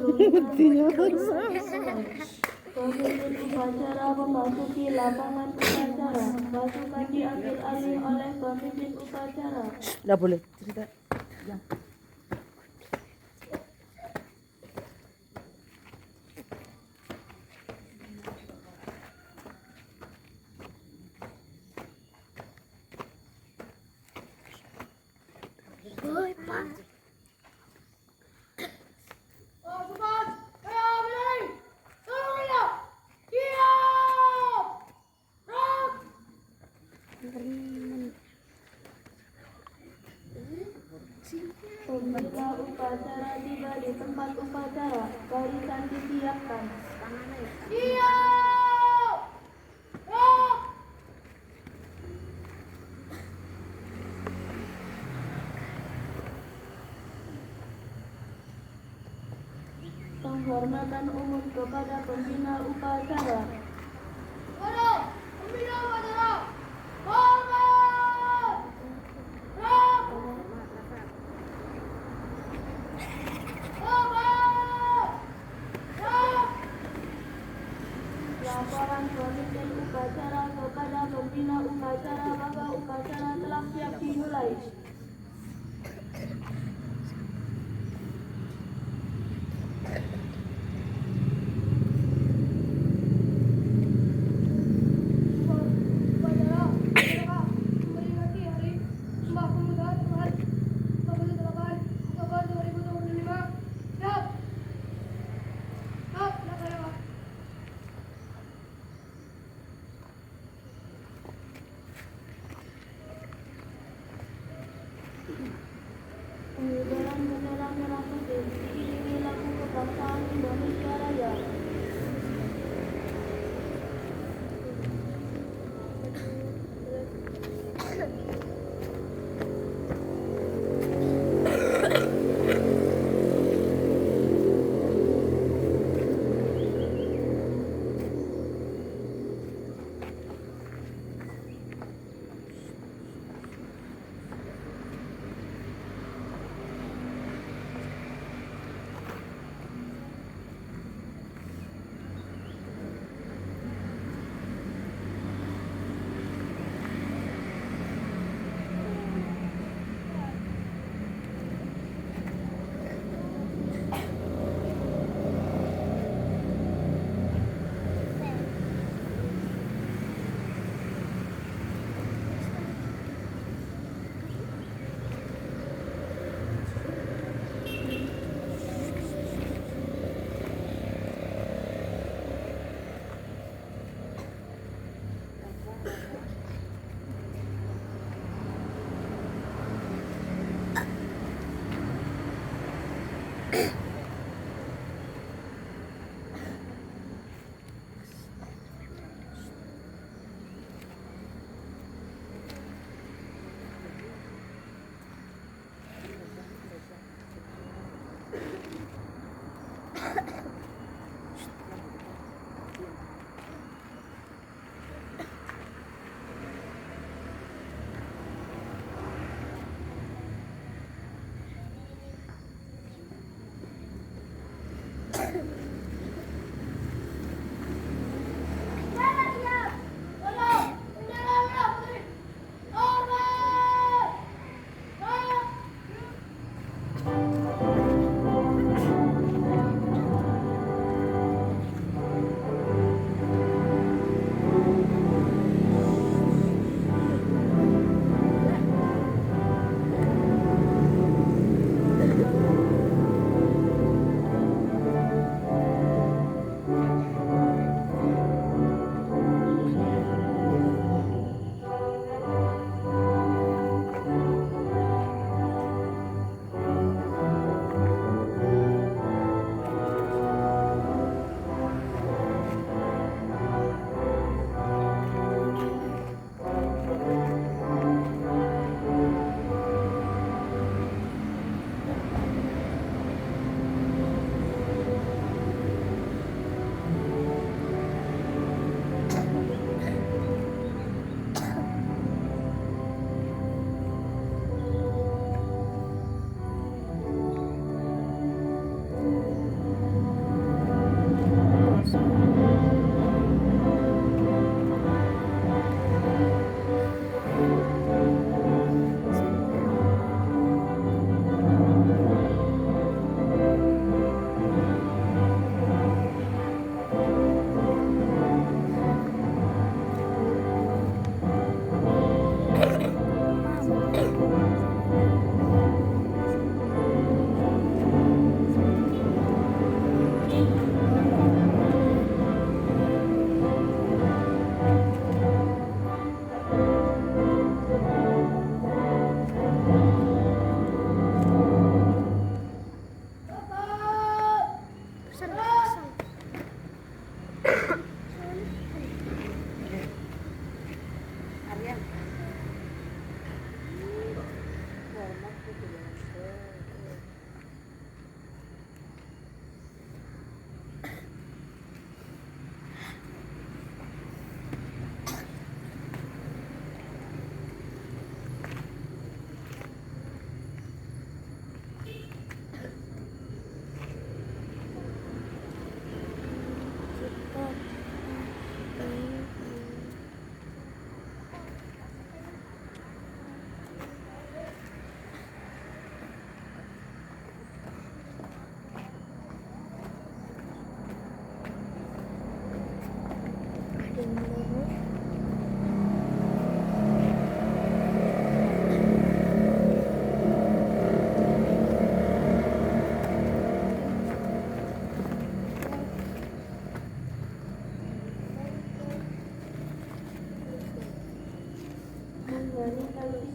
Pemimpin upacara memasuki lapangan upacara. Pasukan diambil alih oleh pemimpin upacara. Nggak boleh cerita. Ya. Pembuka upacara tiba di tempat upacara. Barisan disiapkan. Penghormatan umum kepada pembina upacara. Laporan pemimpin upacara kepada pembina upacara bahwa upacara telah siap dimulai.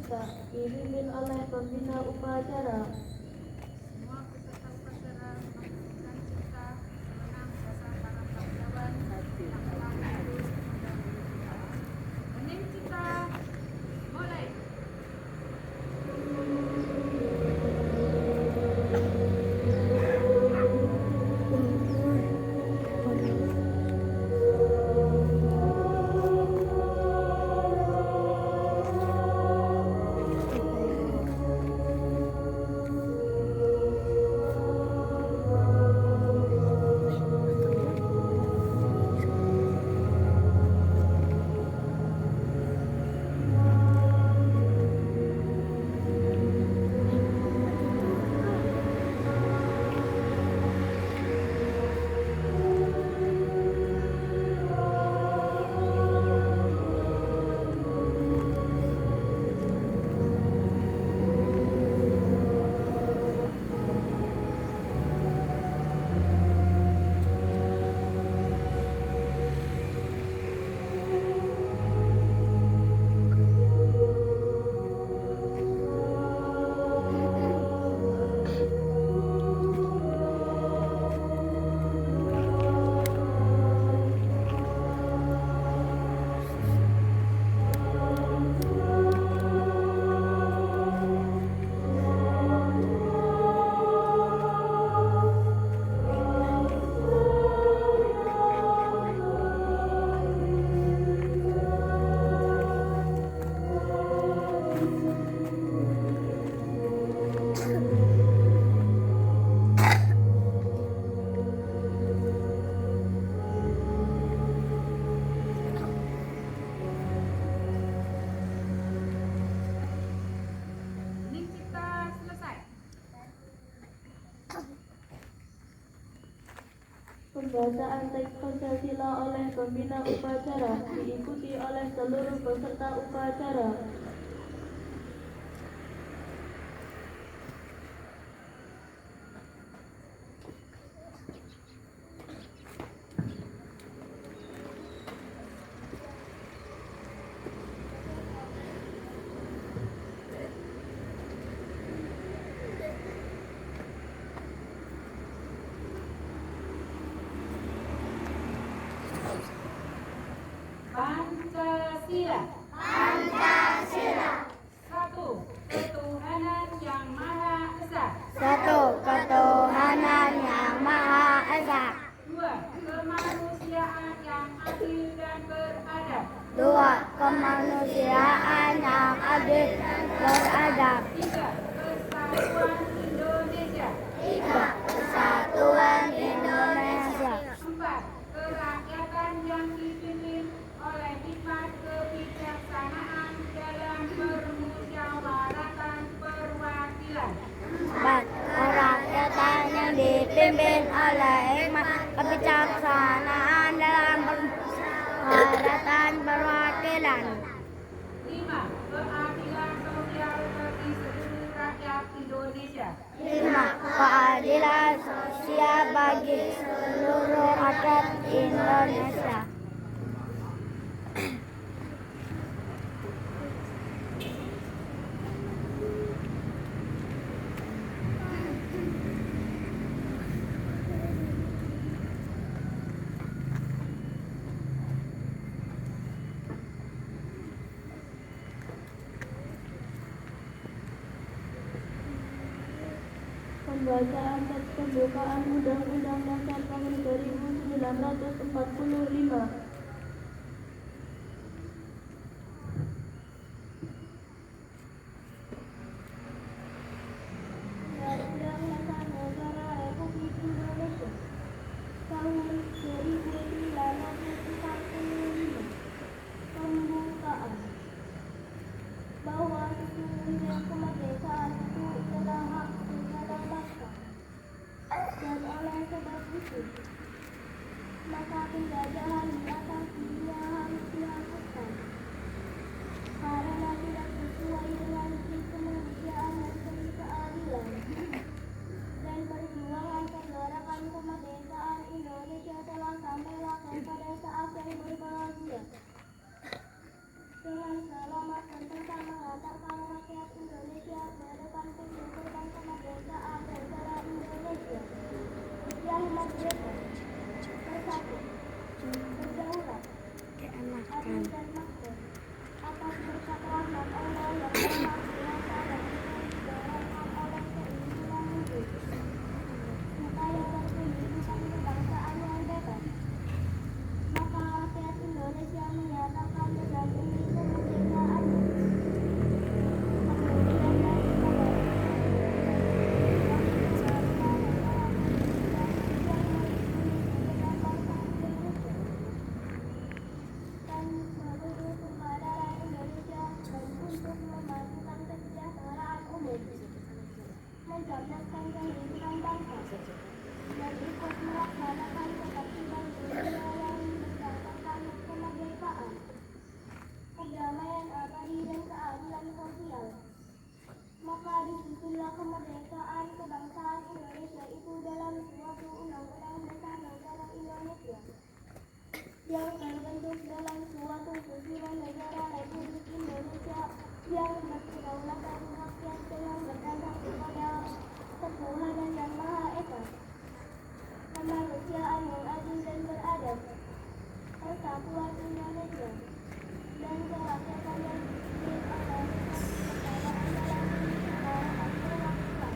dipimpin oleh pembina upacara. Semua peserta upacara mengucapkan cipta mengenang jasa para pahlawan yang telah gugur mendahului kita. Hening cipta, mulai. Hening cipta, selesai. Pembacaan teks Pancasila oleh pembina upacara diikuti oleh seluruh peserta upacara. Pancasila. Pancasila. Satu, ketuhanan yang maha esa. Satu, ketuhanan yang maha esa. Dua, kemanusiaan yang adil dan beradab. Dua, kemanusiaan yang adil dan beradab. Tiga, kesatuan Indonesia. Tiga, kesatuan Indonesia. Empat, kerakyatan yang dipimpin oleh hikmat kebijaksanaan dalam permusyawaratan perwakilan. Empat, kerakyatan yang dipimpin oleh hikmat kebijaksanaan dalam permusyawaratan perwakilan. Lima, keadilan sosial bagi seluruh rakyat Indonesia. Lima, keadilan sosial bagi seluruh rakyat Indonesia. Pembacaan teks pembukaan Undang-Undang Dasar Tahun 1945. Undang-Undang Dasar Negara Republik Indonesia Tahun 1945. Pembukaan. Bahwa sesungguhnya kemerdekaan itu adalah hak segala bangsa, dan oleh sebab itu maka penjajahan di atas dunia harus dihapuskan karena tidak sesuai dengan kemanusiaan dan keadilan, dan perjuangan pergerakan kemerdekaan Indonesia telah sampailah kepada saat yang berbahagia dengan selamat dan serta mengantarkan yang terbentuk dalam suatu peristiwa negara Republik Indonesia yang berkedaulatan rakyat yang berdasar kepada Tuhan yang Maha Esa, kemanusiaan yang adil dan beradab, persatuan Indonesia, dan kerakyatan yang dipimpin oleh kepada andalan dan perwakilan,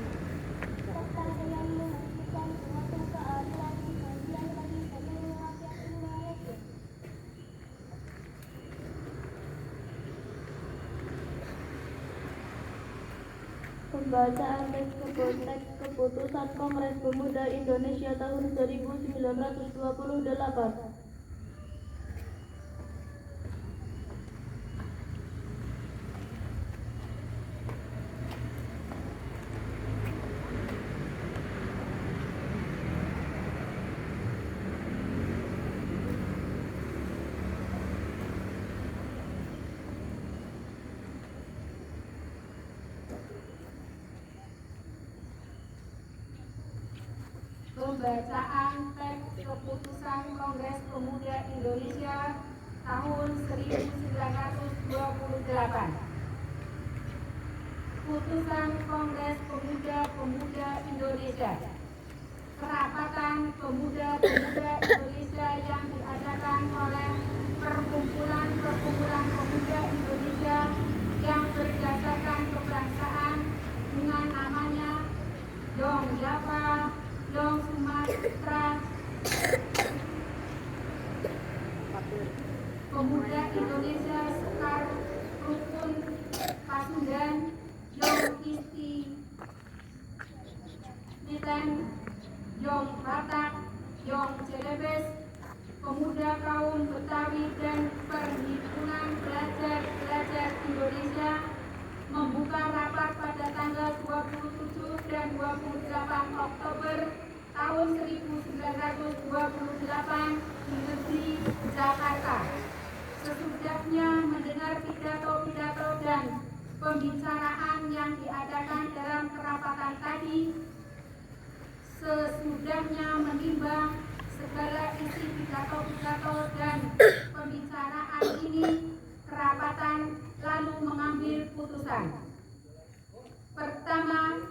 serta dengan mewujudkan suatu keadilan sosial bagi seluruh rakyat Indonesia. Pembacaan teks keputusan Kongres Pemuda Indonesia tahun 1928. Pembacaan teks keputusan Kongres Pemuda Indonesia tahun 1928. Putusan Kongres Pemuda Indonesia. Kerapatan pemuda-pemuda Indonesia yang diadakan oleh perkumpulan pemuda Indonesia yang berdasarkan kebangsaan dengan namanya Yong Java, Yong Sumatera, Pemuda Indonesia Sekar Rukun Pasundan, Yong Isti Niten, Yong Batak, Yong Celebes, Pemuda Kaum Betawi dan Perhimpunan Belajar Indonesia membuka rapat pada tanggal 27 dan 28 Oktober tahun 1928 di negeri Jakarta. Sesudahnya mendengar pidato-pidato dan pembicaraan yang diadakan dalam kerapatan tadi, sesudahnya menimbang segala isi pidato-pidato dan pembicaraan ini, kerapatan lalu mengambil putusan. Pertama,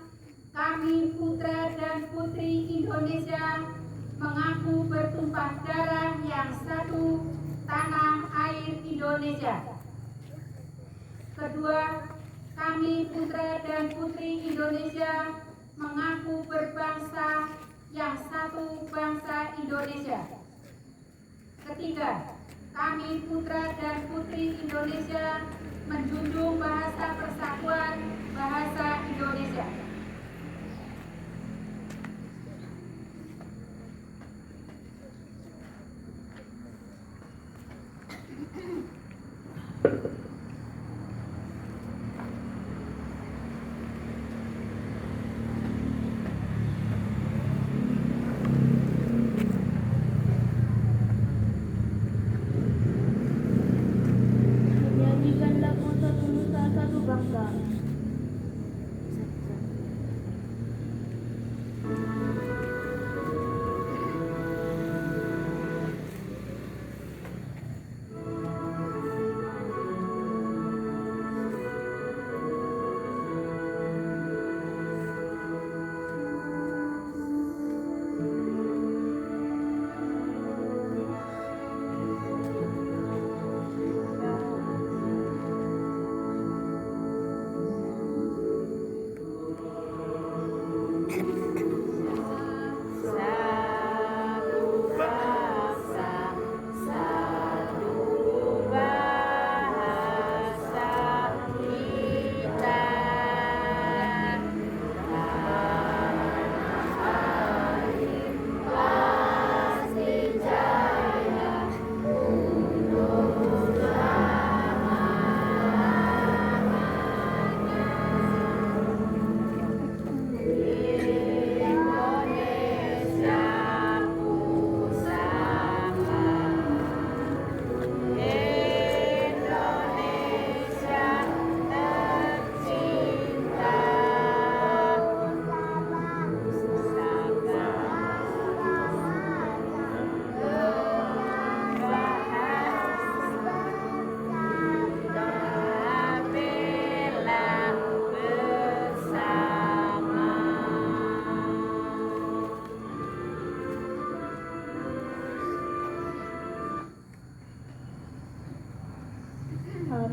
kami putra dan putri Indonesia mengaku bertumpah darah yang satu, tanah air Indonesia. Kedua, kami putra dan putri Indonesia mengaku berbangsa yang satu, bangsa Indonesia. Ketiga, kami putra dan putri Indonesia menjunjung bahasa persatuan, bahasa Indonesia. Menyanyikan lagu Satu Nusa Satu Bangsa.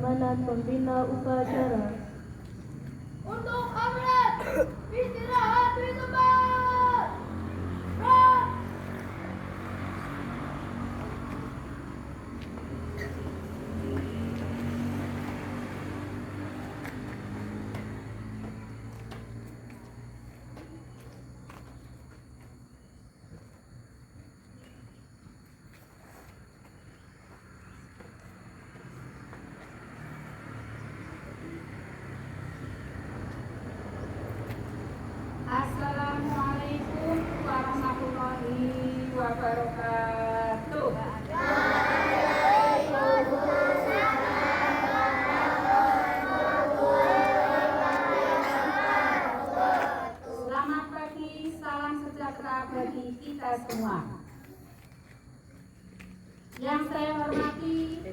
amanat pembina upacara. Untuk kabinet istirahat di tempat. Assalamualaikum warahmatullahi wabarakatuh. Selamat pagi, salam sejahtera bagi kita semua. Yang saya hormati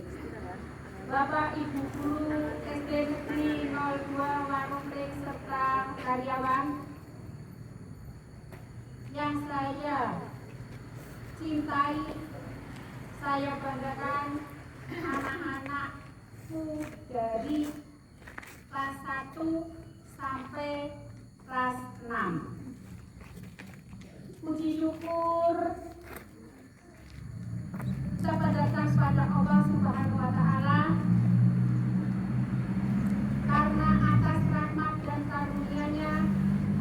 Bapak Ibu Guru SD Negeri 02 Warungting serta karyawan yang saya cintai, saya banggakan anak-anakku dari kelas 1 sampai kelas 6. Puji syukur kita datang kepada Allah Subhanahu wa Ta'ala karena atas rahmat dan karunia-Nya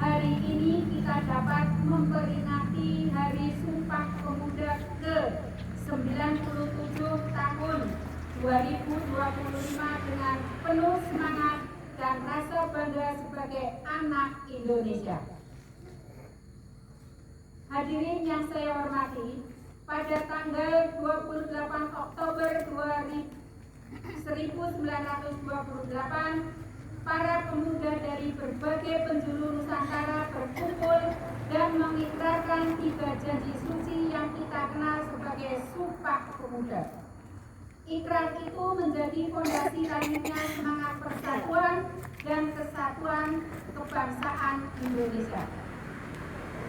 hari ini kita dapat memperingati Hari Sumpah Pemuda ke-97 tahun 2025 dengan penuh semangat dan rasa bangga sebagai anak Indonesia. Hadirin yang saya hormati, pada tanggal 28 Oktober 1928, para pemuda dari berbagai penjuru Nusantara berkumpul dan mengikrarkan 3 janji suci yang kita kenal sebagai Sumpah Pemuda. Ikrar itu menjadi fondasi lahirnya semangat persatuan dan kesatuan kebangsaan Indonesia.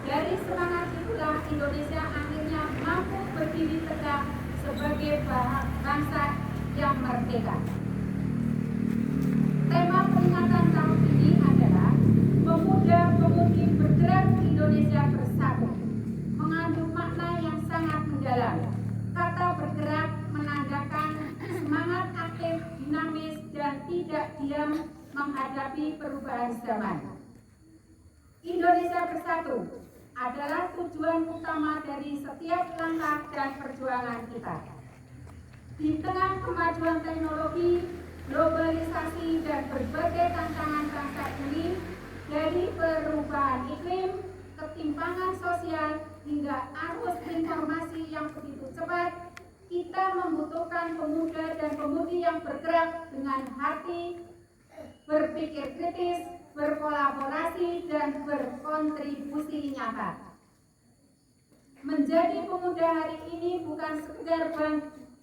Dari semangat itulah Indonesia akhirnya mampu berdiri tegak sebagai bangsa yang merdeka. Tema peringatan tahun ini adalah Pemuda-Pemudi Bergerak Indonesia Bersatu, mengandung makna yang sangat mendalam. Kata bergerak menandakan semangat aktif, dinamis, dan tidak diam menghadapi perubahan zaman. Indonesia Bersatu adalah tujuan utama dari setiap langkah dan perjuangan kita. Di tengah kemajuan teknologi, globalisasi, dan berbagai tantangan bangsa ini, dari perubahan iklim, ketimpangan sosial, hingga arus informasi yang begitu cepat, kita membutuhkan pemuda dan pemudi yang bergerak dengan hati, berpikir kritis, berkolaborasi, dan berkontribusi nyata. Menjadi pemuda hari ini bukan sekedar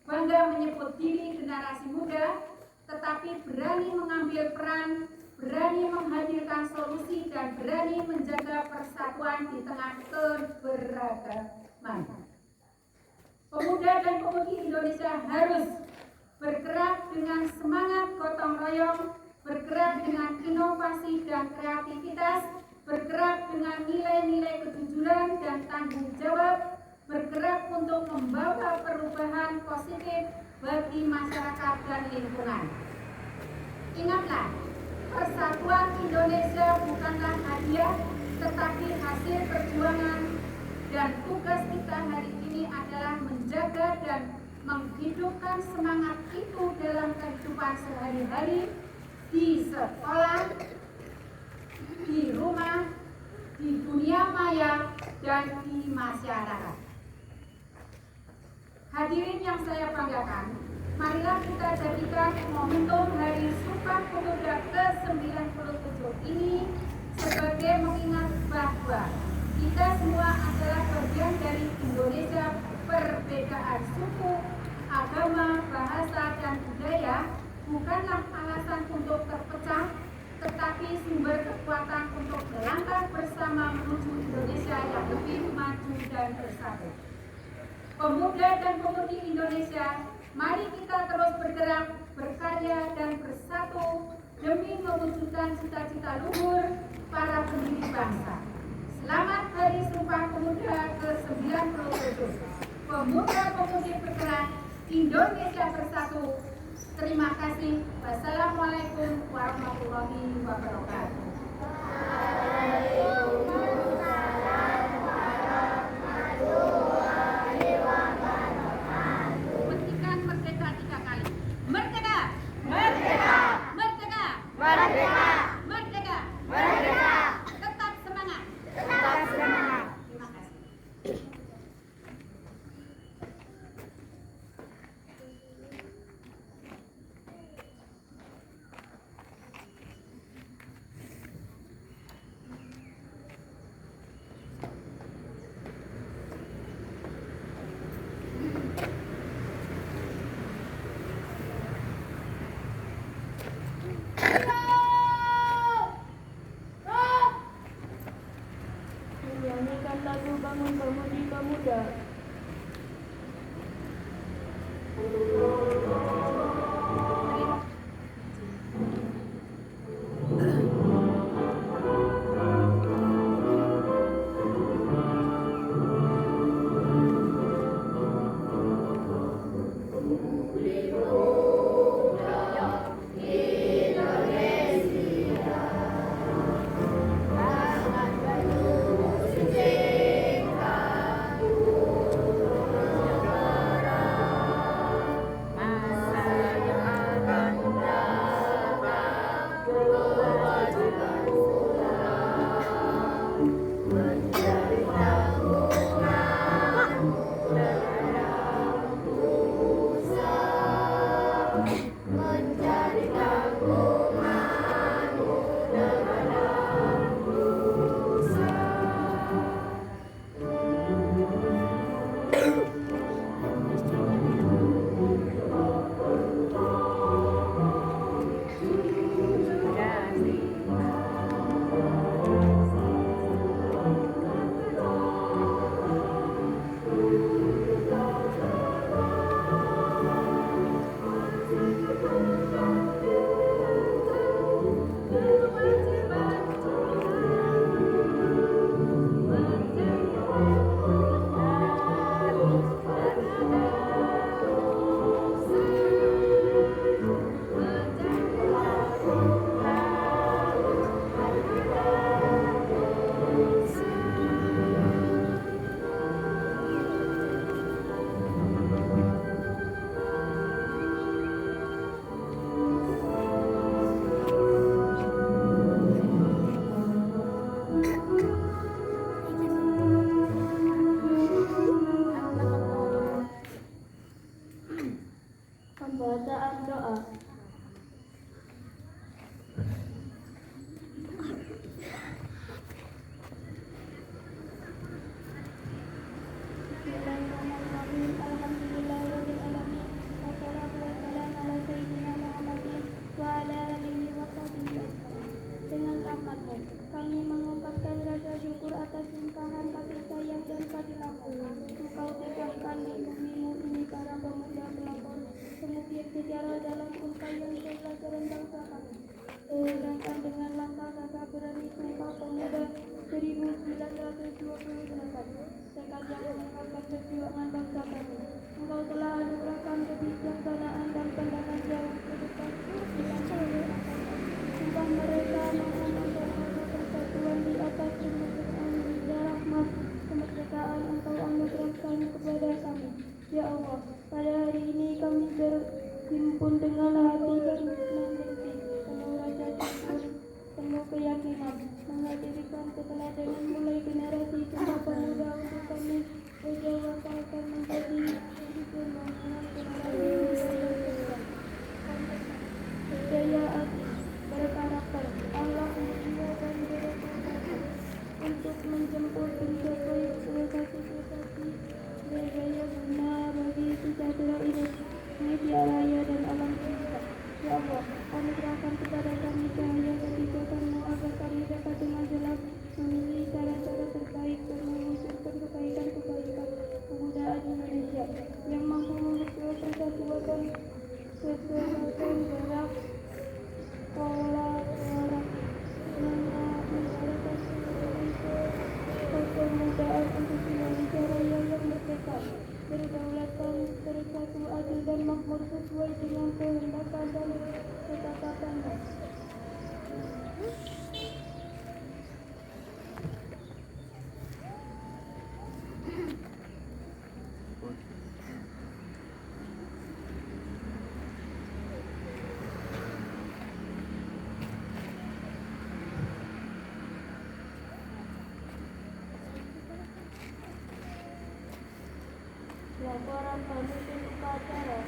bangga menyebut diri generasi muda, tetapi berani mengambil peran, berani menghadirkan solusi, dan berani menjaga persatuan di tengah keberagaman. Pemuda dan pemudi Indonesia harus bergerak dengan semangat gotong royong, bergerak dengan inovasi dan kreativitas, bergerak dengan nilai-nilai kejujuran dan tanggung jawab, bergerak untuk membawa perubahan positif bagi masyarakat dan lingkungan. Ingatlah, persatuan Indonesia bukanlah hadiah, tetapi hasil perjuangan, dan tugas kita hari ini adalah menjaga dan menghidupkan semangat itu dalam kehidupan sehari-hari, di sekolah, di rumah, di dunia maya, dan di masyarakat. Hadirin yang saya banggakan, marilah kita jadikan momentum Hari Sumpah Pemuda ke-97 ini sebagai mengingat bahwa kita semua adalah bagian dari Indonesia. Perbedaan suku, agama, bahasa, dan budaya bukanlah alasan untuk terpecah, tetapi sumber kekuatan untuk melangkah bersama menuju Indonesia yang lebih maju dan bersatu. Pemuda dan pemudi Indonesia, mari kita terus bergerak berkarya dan bersatu demi mewujudkan cita-cita luhur para pendiri bangsa. Selamat Hari Sumpah Pemuda ke-97. Pemuda-pemudi bergerak Indonesia Bersatu. Terima kasih. Wassalamualaikum warahmatullahi wabarakatuh. Petikan merdeka 3 kali. Merdeka! Merdeka! Merdeka! Merdeka! Merdeka! Merdeka! Tetap semangat! Tetap semangat. Terima kasih. Menyanyikan lagu Bangun Pemudi Pemuda. Pembacaan doa. Bismillahirrahmanirrahim. Alhamdulillahirrahmanirrahim. Wassalatu wassalamu ala sayyidina Muhammadin wa ala alihi wa sahbihi. Dengan rahmatmu, kami mengungkapkan rasa syukur atas limpahan kasih sayang dan fadilah-Mu. Engkau tegakkan di bumi-Mu ini para pemuda pelopor pengukir sejarah dalam ungkapan pembelajaran bangsa kami. Sedangkan dengan langkah gagah berani Sumpah Pemuda 1928, tekad yang mengangkat perjuangan bangsa kami, Engkau telah anugerahkan kebijaksanaan dan pandangan jauh ke depan dengan sumpah mereka mengamankan persatuan di atas kemerdekaan dan rahmat kemerdekaan Engkau anugerahkan kepada kami. Ya Allah, pada hari ini kami berhimpun dengan hati dan mengerti penuh rasa syukur, penuh keyakinan, menghadirkan keteladanan mulai generasi Sumpah Pemuda untuk kami berjawabankan menjadi pembangunan generasi yang kedua. Daya hati, berkarakter, akhlak mulia dan berprestasi untuk menjemput mencapai prestasi-prestasi berjaya guna bagi sejahtera Indonesia Raya dan alam semesta. Ya Allah, Laporan pemimpin upacara.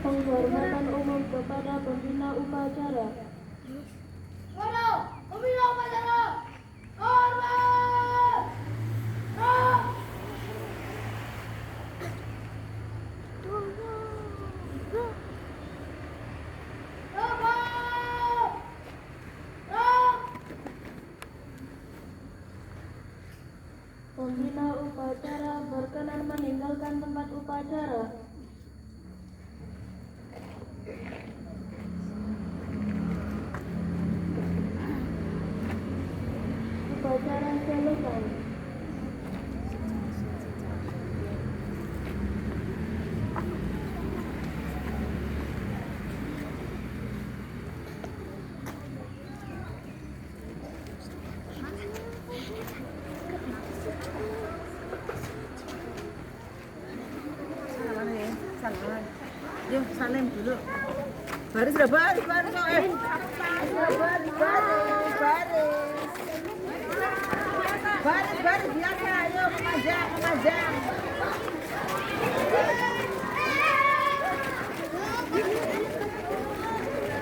Penghormatan umum kepada pembina upacara. Pembina upacara berkenan meninggalkan tempat upacara. Upacara selesai. Yuk, salim dulu. Baris sudah baris. Baris biasa. Ayo mengajak.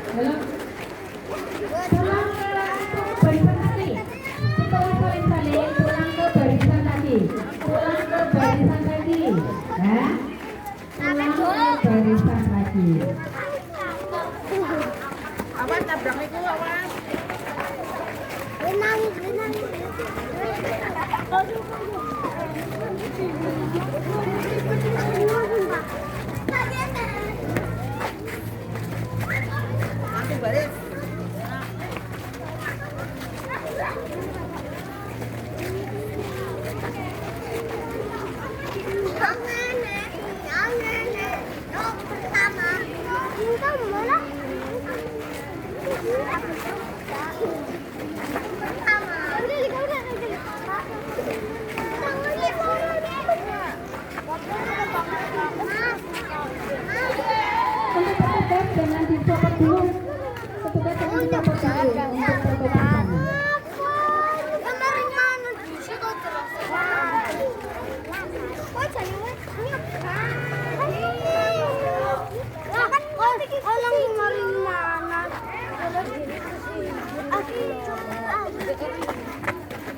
Halo. Pulang ke barisan tadi. Setelah saling saling, pulang ke barisan tadi. Ya. Pulang ke barisan tadi. Awas nabrak itu, awas. Renang. Langsung baris. Untuk petugas jangan dicopot dulu. Petugas jangan dicopot dulu untuk foto bersama.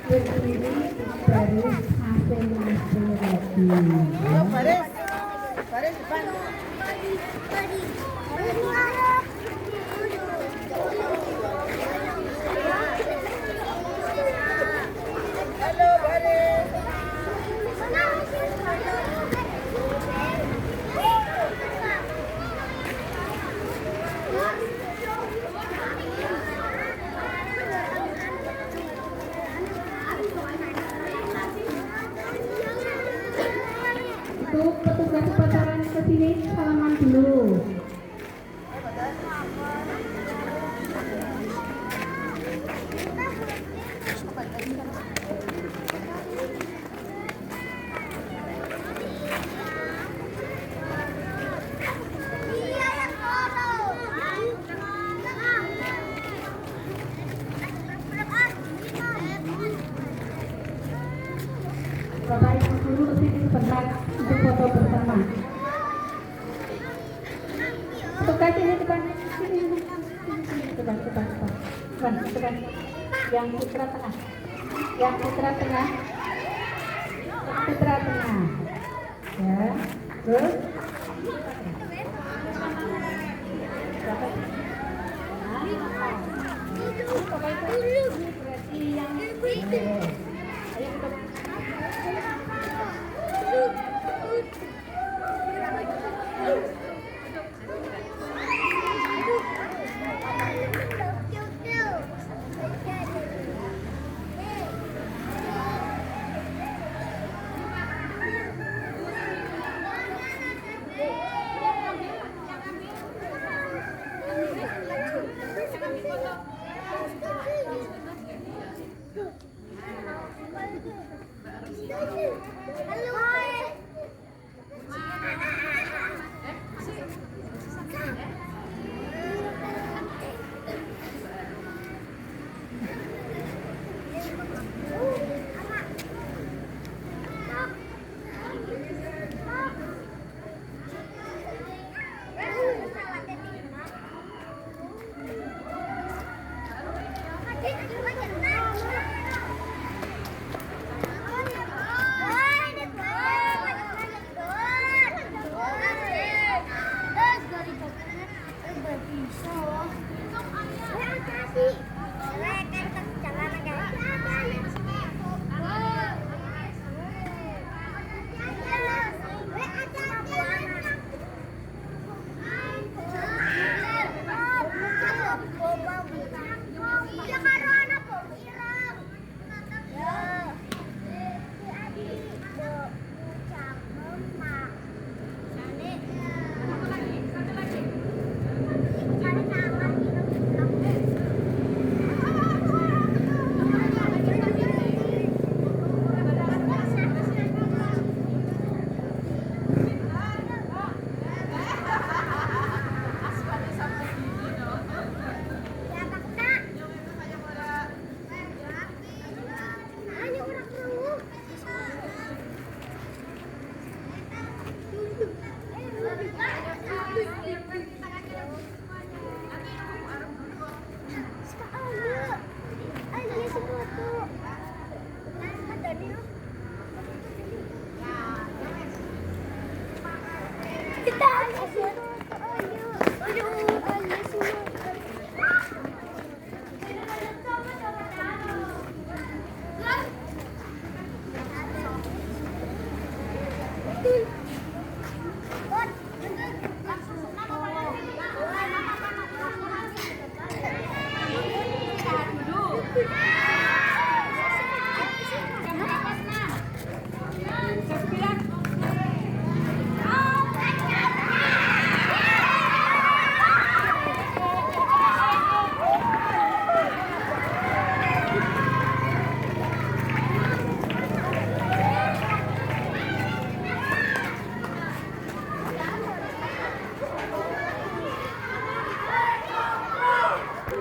Berdiri baris masing-masing lagi. Yuk, baris depan. Halo, baris. Untuk petugas upacara ke sini salaman dulu. Bapak Ibu guru ke sini sebentar untuk foto bersama. Petugas ini depan. Depan. Yang putra tengah. Putra tengah. Ya, terus. Berarti yang